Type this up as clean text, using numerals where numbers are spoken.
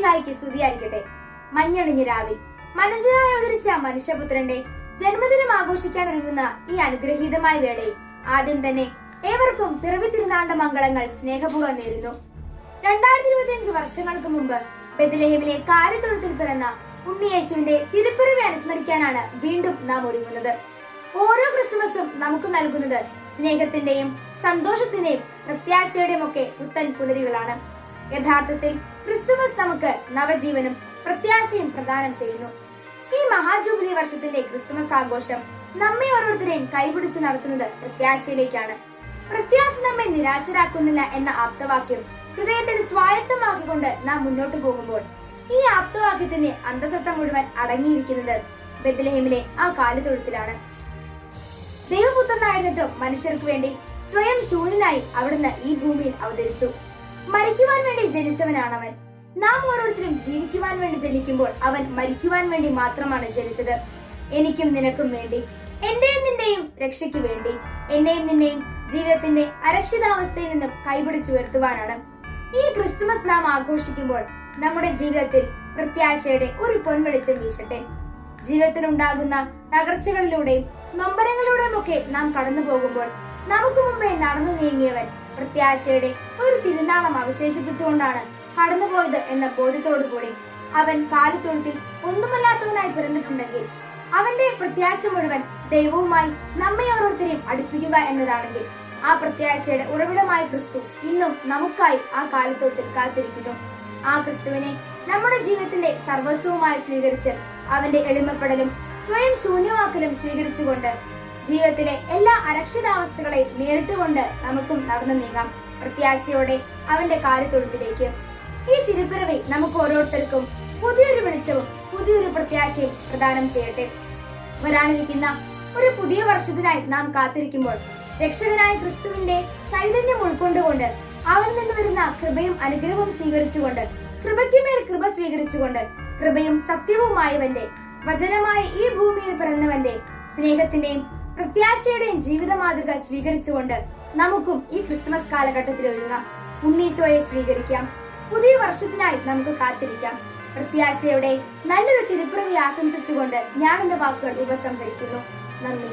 ഈശോമിശിഹായ്ക്ക് സ്തുതിയായിരിക്കട്ടെ. മഞ്ഞണിഞ്ഞ രാവിൽ മനുഷ്യനായി അവതരിച്ച മനുഷ്യപുത്രന്റെ ജന്മദിനം ആഘോഷിക്കാൻ ഒരുങ്ങുന്ന ഈ അനുഗ്രഹീതമായ വേളയിൽ ആദ്യം തന്നെ ഏവർക്കും പിറവി തിരുനാളിന്റെ മംഗളങ്ങൾ സ്നേഹപൂർവ്വം നേരുന്നു. 2025 വർഷങ്ങൾക്ക് മുമ്പ് ബെത്ലഹേമിലെ കാലിത്തൊഴുത്തിൽ പിറന്ന ഉണ്ണിയേശുവിന്റെ തിരുപ്പിറവി അനുസ്മരിക്കാനാണ് വീണ്ടും നാം ഒരുങ്ങുന്നത്. ഓരോ ക്രിസ്തുമസും നമുക്ക് നൽകുന്നത് സ്നേഹത്തിന്റെയും സന്തോഷത്തിന്റെയും പ്രത്യാശയുടെയും ഒക്കെ പുത്തൻ പുലരികളാണ്. യഥാർത്ഥത്തിൽ ക്രിസ്തുമസ് നമുക്ക് നവജീവനും പ്രത്യാശയും പ്രദാനം ചെയ്യുന്നു. ഈ മഹാജൂബിലി വർഷത്തിന്റെ ക്രിസ്തുമസ് ആഘോഷം നമ്മെ ഓരോരുത്തരെയും കൈപിടിച്ച് നടത്തുന്നത് പ്രത്യാശയിലേക്കാണ്. പ്രത്യാശ നമ്മെ നിരാശരാക്കുന്നില്ല എന്ന ആപ്തവാക്യം ഹൃദയത്തിൽ സ്വായത്തമാക്കിക്കൊണ്ട് നാം മുന്നോട്ട് പോകുമ്പോൾ ഈ ആപ്തവാക്യത്തിന്റെ അന്തസത്ത മുഴുവൻ അടങ്ങിയിരിക്കുന്നത് ബെത്ലഹേമിലെ ആ കാലിത്തൊഴുത്തിലാണ്. ദൈവപുത്രനായിരുന്നിട്ടും മനുഷ്യർക്ക് വേണ്ടി സ്വയം ശൂന്യനായി അവിടുന്ന് ഈ ഭൂമിയിൽ അവതരിച്ചു. മരിക്കുവാൻ വേണ്ടി ജനിച്ചവനാണവൻ. നാം ഓരോരുത്തരും ജീവിക്കുവാൻ വേണ്ടി ജനിക്കുമ്പോൾ അവൻ മരിക്കുവാൻ വേണ്ടി മാത്രമാണ് ജനിച്ചത്. എനിക്കും നിനക്കും വേണ്ടി, എന്റെയും നിന്റെയും രക്ഷയ്ക്ക് വേണ്ടി, എന്റെയും നിന്റെയും ജീവിതത്തിന്റെ അരക്ഷിതാവസ്ഥയിൽ നിന്നും കൈപിടിച്ചുയർത്തുവാനാണ്. ഈ ക്രിസ്തുമസ് നാം ആഘോഷിക്കുമ്പോൾ നമ്മുടെ ജീവിതത്തിൽ പ്രത്യാശയുടെ ഒരു പൊൻവെളിച്ചം വീശട്ടെ. ജീവിതത്തിലുണ്ടാകുന്ന തകർച്ചകളിലൂടെയും നൊമ്പരങ്ങളിലൂടെയും ഒക്കെ നാം കടന്നു പോകുമ്പോൾ നമുക്ക് മുമ്പേ നടന്നു നീങ്ങിയവൻ പ്രത്യാശയുടെ ഒരു തിരുനാളം അവശേഷിപ്പിച്ചുകൊണ്ടാണ് കടന്നുപോയത് എന്ന ബോധ്യത്തോടുകൂടി അവൻ കാലിത്തൊഴുത്തിൽ ഒന്നുമല്ലാത്തവനായി പിറന്നിട്ടുണ്ടെങ്കിൽ അവന്റെ പ്രത്യാശ മുഴുവൻ ദൈവവുമായി നമ്മെ ഓരോരുത്തരെയും അടുപ്പിക്കുക എന്നതാണെങ്കിൽ ആ പ്രത്യാശയുടെ ഉറവിടമായ ക്രിസ്തു ഇന്നും നമുക്കായി ആ കാലിത്തൊഴുത്തിൽ കാത്തിരിക്കുന്നു. ആ ക്രിസ്തുവിനെ നമ്മുടെ ജീവിതത്തിന്റെ സർവസ്വവുമായി സ്വീകരിച്ച് അവന്റെ എളിമപ്പെടലും സ്വയം ശൂന്യമാക്കലും സ്വീകരിച്ചുകൊണ്ട് ജീവിതത്തിലെ എല്ലാ അരക്ഷിതാവസ്ഥകളെയും നേരിട്ടുകൊണ്ട് നമുക്കും നടന്നു നീങ്ങാം പ്രത്യാശയോടെ അവന്റെ കാലിത്തൊഴുത്തിലേക്ക്. ഈ തിരുപ്പിറവി നമുക്ക് ഓരോരുത്തർക്കും പുതിയൊരു വെളിച്ചവും പുതിയൊരു പ്രത്യാശയും പ്രദാനം ചെയ്യട്ടെ. വരാനിരിക്കുന്ന ഒരു പുതിയ വർഷത്തിനായി നാം കാത്തിരിക്കുമ്പോൾ രക്ഷകനായ ക്രിസ്തുവിന്റെ ചൈതന്യം ഉൾക്കൊണ്ടുകൊണ്ട് അവൻ നിന്ന് വരുന്ന കൃപയും അനുഗ്രഹവും സ്വീകരിച്ചുകൊണ്ട് കൃപയ്ക്കുമേൽ കൃപ സ്വീകരിച്ചുകൊണ്ട് കൃപയും സത്യവുമായവന്റെ വചനമായി ഈ ഭൂമിയിൽ പിറന്നവന്റെ സ്നേഹത്തിന്റെയും പ്രത്യാശയുടെയും ജീവിത മാതൃക സ്വീകരിച്ചുകൊണ്ട് നമുക്കും ഈ ക്രിസ്മസ് കാലഘട്ടത്തിൽ ഒരുങ്ങാം. ഉണ്ണീശോയെ സ്വീകരിക്കാം. പുതിയ വർഷത്തിനായി നമുക്ക് കാത്തിരിക്കാം. പ്രത്യാശയുടെ നല്ലൊരു തിരുപ്പിറവി ആശംസിച്ചുകൊണ്ട് ഞാൻ എന്റെ വാക്കുകൾ ഉപസംഹരിക്കുന്നു. നന്ദി.